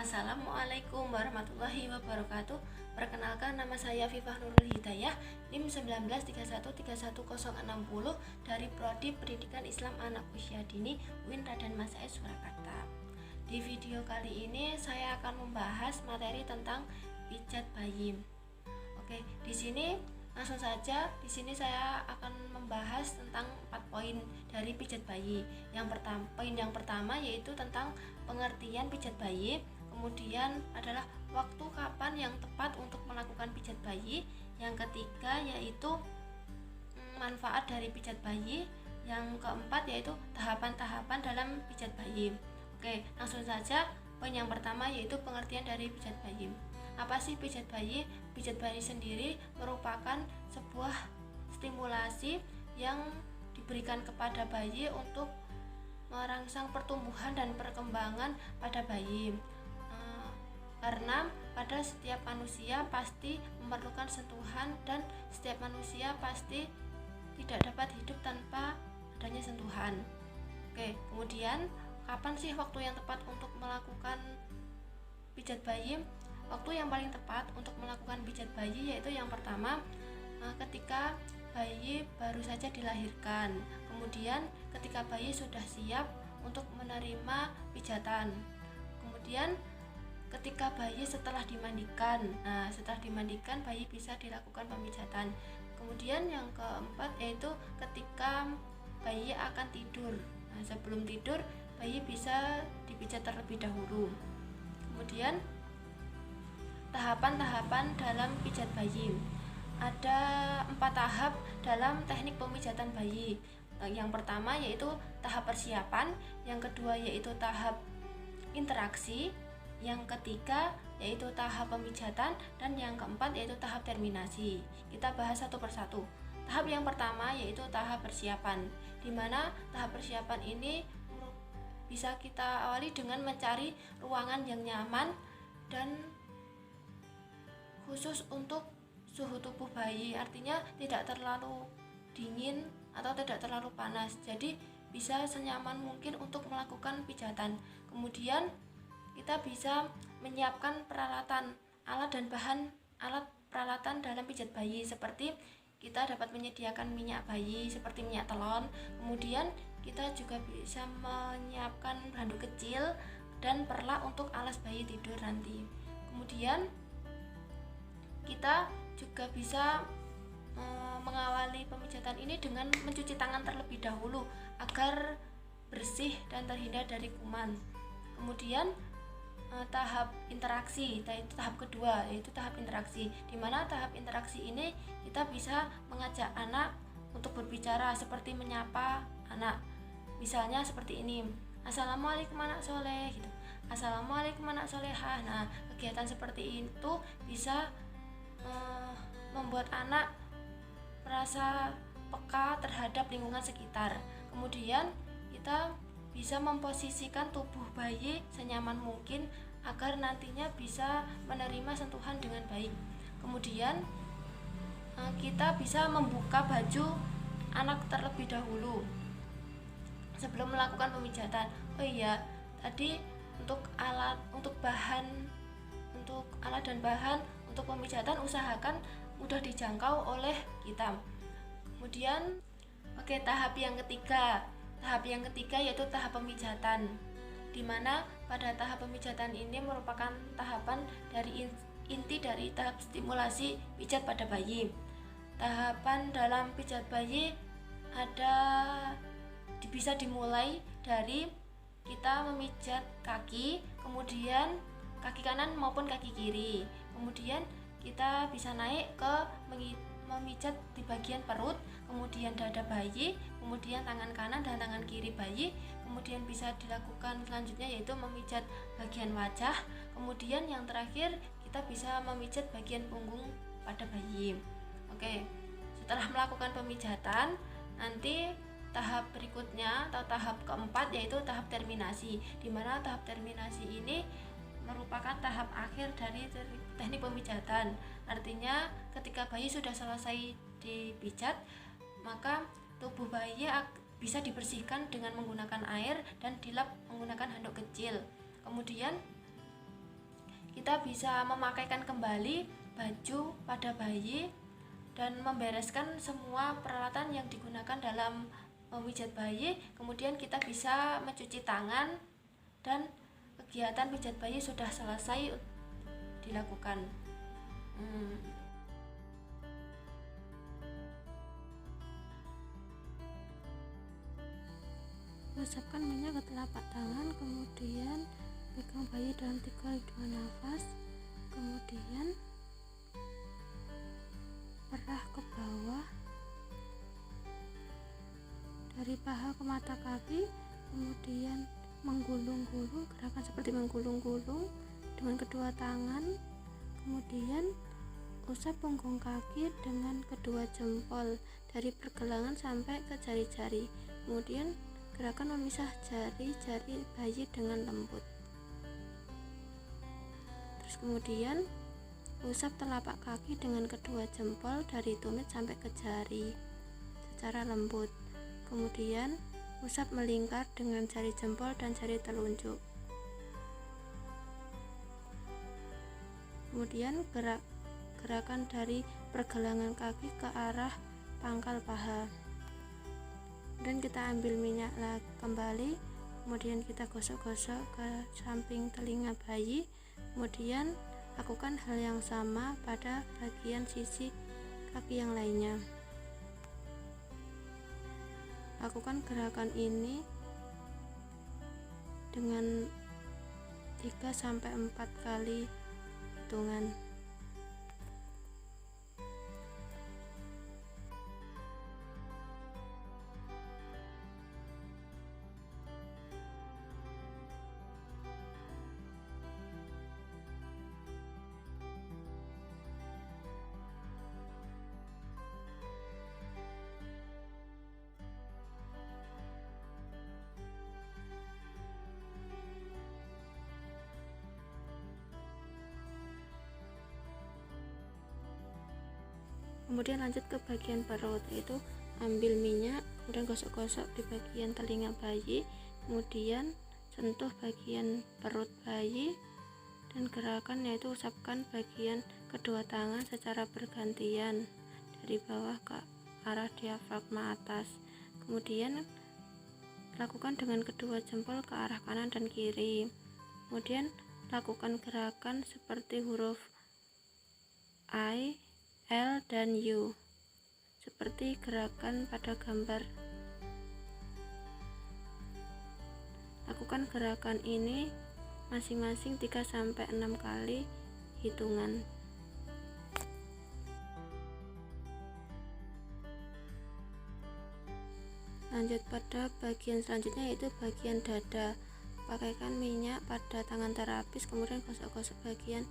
Assalamualaikum warahmatullahi wabarakatuh. Perkenalkan, nama saya Fifah Nurul Hidayah, NIM 1931311060 dari Prodi Pendidikan Islam Anak Usia Dini UIN Raden Mas S Surakarta. Di video kali ini saya akan membahas materi tentang pijat bayi. Oke, di sini langsung saja. Di sini saya akan membahas tentang 4 poin dari pijat bayi. Poin yang pertama yaitu tentang pengertian pijat bayi. Kemudian adalah waktu kapan yang tepat untuk melakukan pijat bayi. Yang ketiga yaitu manfaat dari pijat bayi. Yang keempat yaitu tahapan-tahapan dalam pijat bayi. Oke, langsung saja. Poin yang pertama yaitu pengertian dari pijat bayi. Apa sih pijat bayi? Pijat bayi sendiri merupakan sebuah stimulasi yang diberikan kepada bayi untuk merangsang pertumbuhan dan perkembangan pada bayi. Karena pada setiap manusia pasti memerlukan sentuhan dan setiap manusia pasti tidak dapat hidup tanpa adanya sentuhan. Oke, kemudian kapan sih waktu yang tepat untuk melakukan pijat bayi? Waktu yang paling tepat untuk melakukan pijat bayi yaitu yang pertama ketika bayi baru saja dilahirkan. Kemudian ketika bayi sudah siap untuk menerima pijatan. Kemudian ketika bayi setelah dimandikan. Setelah dimandikan bayi bisa dilakukan pemijatan. Kemudian yang keempat yaitu ketika bayi akan tidur. Sebelum tidur bayi bisa dipijat terlebih dahulu. Kemudian tahapan-tahapan dalam pijat bayi. Ada 4 tahap dalam teknik pemijatan bayi. Yang pertama yaitu tahap persiapan, yang kedua yaitu tahap interaksi, yang ketiga yaitu tahap pemijatan, dan yang keempat yaitu tahap terminasi. Kita bahas satu persatu. Tahap yang pertama yaitu tahap persiapan, di mana tahap persiapan ini bisa kita awali dengan mencari ruangan yang nyaman dan khusus untuk suhu tubuh bayi, artinya tidak terlalu dingin atau tidak terlalu panas, jadi bisa senyaman mungkin untuk melakukan pijatan. Kemudian kita bisa menyiapkan peralatan, alat peralatan dalam pijat bayi, seperti kita dapat menyediakan minyak bayi seperti minyak telon. Kemudian kita juga bisa menyiapkan handuk kecil dan perlak untuk alas bayi tidur nanti. Kemudian kita juga bisa mengawali pemijatan ini dengan mencuci tangan terlebih dahulu agar bersih dan terhindar dari kuman. Kemudian tahap interaksi, yaitu tahap kedua, yaitu tahap interaksi, di mana tahap interaksi ini kita bisa mengajak anak untuk berbicara, seperti menyapa anak, misalnya seperti ini, Assalamualaikum anak soleh, gitu. Assalamualaikum anak solehah. Nah, kegiatan seperti itu bisa membuat anak merasa peka terhadap lingkungan sekitar. Kemudian kita bisa memposisikan tubuh bayi senyaman mungkin agar nantinya bisa menerima sentuhan dengan baik. Kemudian kita bisa membuka baju anak terlebih dahulu sebelum melakukan pemijatan. Oh iya, tadi untuk alat dan bahan untuk pemijatan usahakan mudah dijangkau oleh kita. Kemudian tahap yang ketiga. Tahap yang ketiga yaitu tahap pemijatan, di mana pada tahap pemijatan ini merupakan tahapan dari inti dari tahap stimulasi pijat pada bayi. Tahapan dalam pijat bayi bisa dimulai dari kita memijat kaki, kemudian kaki kanan maupun kaki kiri. Kemudian kita bisa naik ke memijat di bagian perut, kemudian dada bayi, kemudian tangan kanan dan tangan kiri bayi. Kemudian bisa dilakukan selanjutnya yaitu memijat bagian wajah. Kemudian yang terakhir kita bisa memijat bagian punggung pada bayi. Oke, setelah melakukan pemijatan, nanti tahap berikutnya atau tahap keempat yaitu tahap terminasi, di mana tahap terminasi ini merupakan tahap akhir dari teknik pemijatan. Artinya ketika bayi sudah selesai dipijat, maka tubuh bayi bisa dibersihkan dengan menggunakan air dan dilap menggunakan handuk kecil. Kemudian kita bisa memakaikan kembali baju pada bayi dan membereskan semua peralatan yang digunakan dalam memijat bayi. Kemudian kita bisa mencuci tangan dan kegiatan pijat bayi sudah selesai dilakukan. Usapkan minyak ke telapak tangan, kemudian pegang bayi dalam 3 kali 2 nafas, kemudian perah ke bawah dari paha ke mata kaki, kemudian menggulung-gulung, gerakan seperti menggulung-gulung dengan kedua tangan, kemudian usap punggung kaki dengan kedua jempol dari pergelangan sampai ke jari-jari, kemudian gerakan memisah jari-jari bayi dengan lembut. Terus kemudian usap telapak kaki dengan kedua jempol dari tumit sampai ke jari secara lembut. Kemudian usap melingkar dengan jari jempol dan jari telunjuk. Kemudian gerakan dari pergelangan kaki ke arah pangkal paha. Dan kita ambil minyak kembali, kemudian kita gosok-gosok ke samping telinga bayi, kemudian lakukan hal yang sama pada bagian sisi kaki yang lainnya. Lakukan gerakan ini dengan 3-4 kali hitungan. Kemudian lanjut ke bagian perut, yaitu ambil minyak, kemudian gosok-gosok di bagian telinga bayi, kemudian sentuh bagian perut bayi, dan gerakan yaitu usapkan bagian kedua tangan secara bergantian dari bawah ke arah diafragma atas. Kemudian lakukan dengan kedua jempol ke arah kanan dan kiri. Kemudian lakukan gerakan seperti huruf I, L, dan U seperti gerakan pada gambar. Lakukan gerakan ini masing-masing 3-6 kali hitungan. Lanjut pada bagian selanjutnya, yaitu bagian dada. Pakaikan minyak pada tangan terapis, kemudian gosok-gosok bagian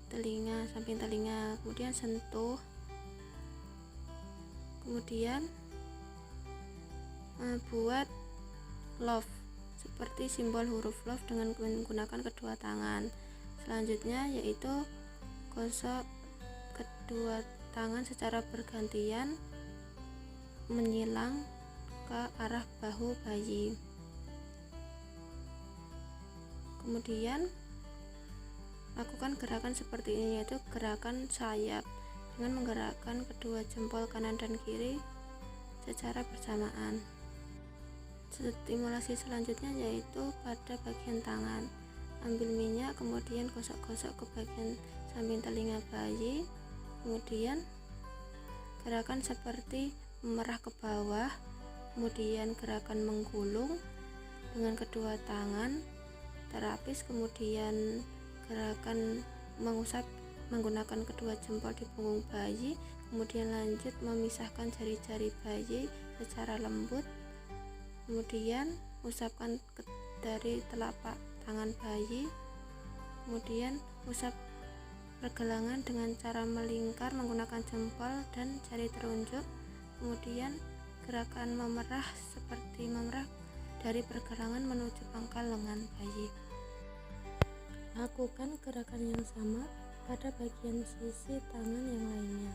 telinga, samping telinga, kemudian sentuh, kemudian buat love seperti simbol huruf love dengan menggunakan kedua tangan. Selanjutnya yaitu gosok kedua tangan secara bergantian menyilang ke arah bahu bayi. Kemudian lakukan gerakan seperti ini, yaitu gerakan sayap dengan menggerakkan kedua jempol kanan dan kiri secara bersamaan. Stimulasi selanjutnya yaitu pada bagian tangan. Ambil minyak, kemudian gosok-gosok ke bagian samping telinga bayi, kemudian gerakan seperti memerah ke bawah, kemudian gerakan menggulung dengan kedua tangan terapis, kemudian gerakan mengusap menggunakan kedua jempol di punggung bayi, kemudian lanjut memisahkan jari-jari bayi secara lembut, kemudian usapkan dari telapak tangan bayi, kemudian usap pergelangan dengan cara melingkar menggunakan jempol dan jari telunjuk, kemudian gerakan memerah seperti memerah dari pergelangan menuju pangkal lengan bayi. Lakukan gerakan yang sama pada bagian sisi tangan yang lainnya.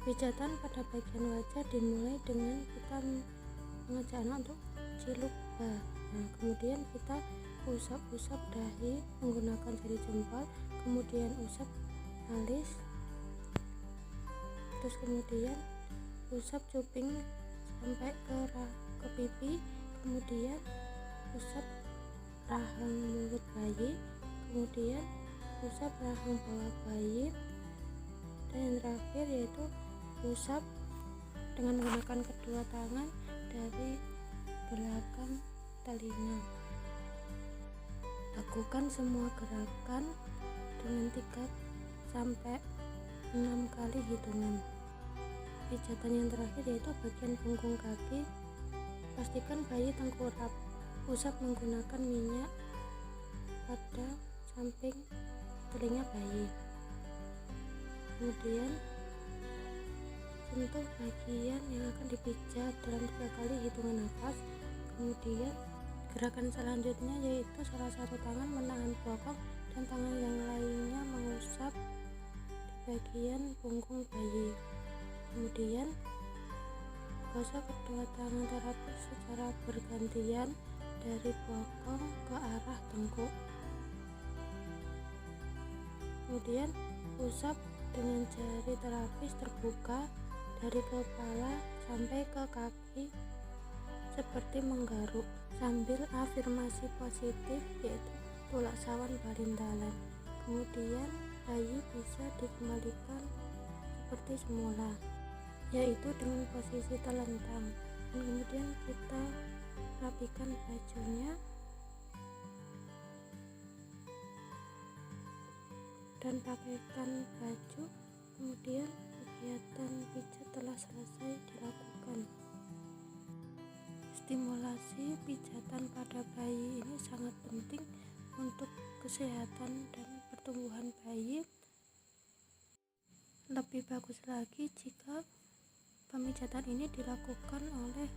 Pijatan pada bagian wajah dimulai dengan kita mengajak anak untuk ciluk ba. Nah, kemudian kita usap-usap dahi menggunakan jari jempol, kemudian usap alis, terus kemudian usap cuping sampai ke pipi, kemudian usap rahang mulut bayi, kemudian usap rahang bawah bayi, dan yang terakhir yaitu usap dengan menggunakan kedua tangan dari belakang telinga. Lakukan semua gerakan dengan 3 sampai 6 kali hitungan. Pijatan yang terakhir yaitu bagian punggung kaki. Pastikan bayi tengkurap. Usap menggunakan minyak pada samping telinga bayi. Kemudian sentuh bagian yang akan dipijat dalam 3 kali hitungan nafas. Kemudian gerakan selanjutnya yaitu salah satu tangan menahan bokong dan tangan yang lainnya mengusap di bagian punggung bayi. Kemudian gosok kedua tangan terapis secara bergantian dari bokong ke arah tengkuk. Kemudian usap dengan jari terapis terbuka dari kepala sampai ke kaki seperti menggaruk sambil afirmasi positif yaitu tulak sawan balindalan. Kemudian bayi bisa dikembalikan seperti semula, yaitu dengan posisi telentang, dan kemudian kita rapikan bajunya dan pakaikan baju. Kemudian kegiatan pijat telah selesai dilakukan. Stimulasi pijatan pada bayi ini sangat penting untuk kesehatan dan pertumbuhan bayi. Lebih bagus lagi jika pemijatan ini dilakukan oleh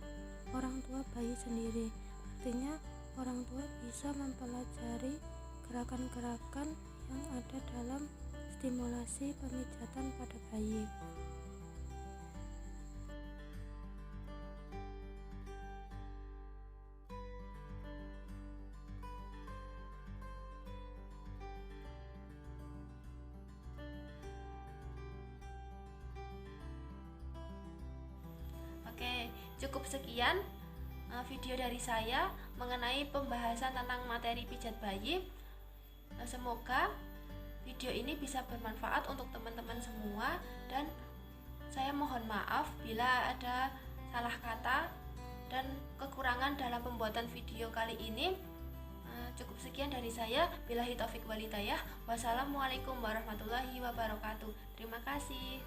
orang tua bayi sendiri. Artinya orang tua bisa mempelajari gerakan-gerakan yang ada dalam stimulasi pemijatan pada bayi. Oke, cukup sekian video dari saya mengenai pembahasan tentang materi pijat bayi. Semoga video ini bisa bermanfaat untuk teman-teman semua, dan saya mohon maaf bila ada salah kata dan kekurangan dalam pembuatan video kali ini. Cukup sekian dari saya. Billahi taufik wal hidayah. Wassalamualaikum warahmatullahi wabarakatuh. Terima kasih.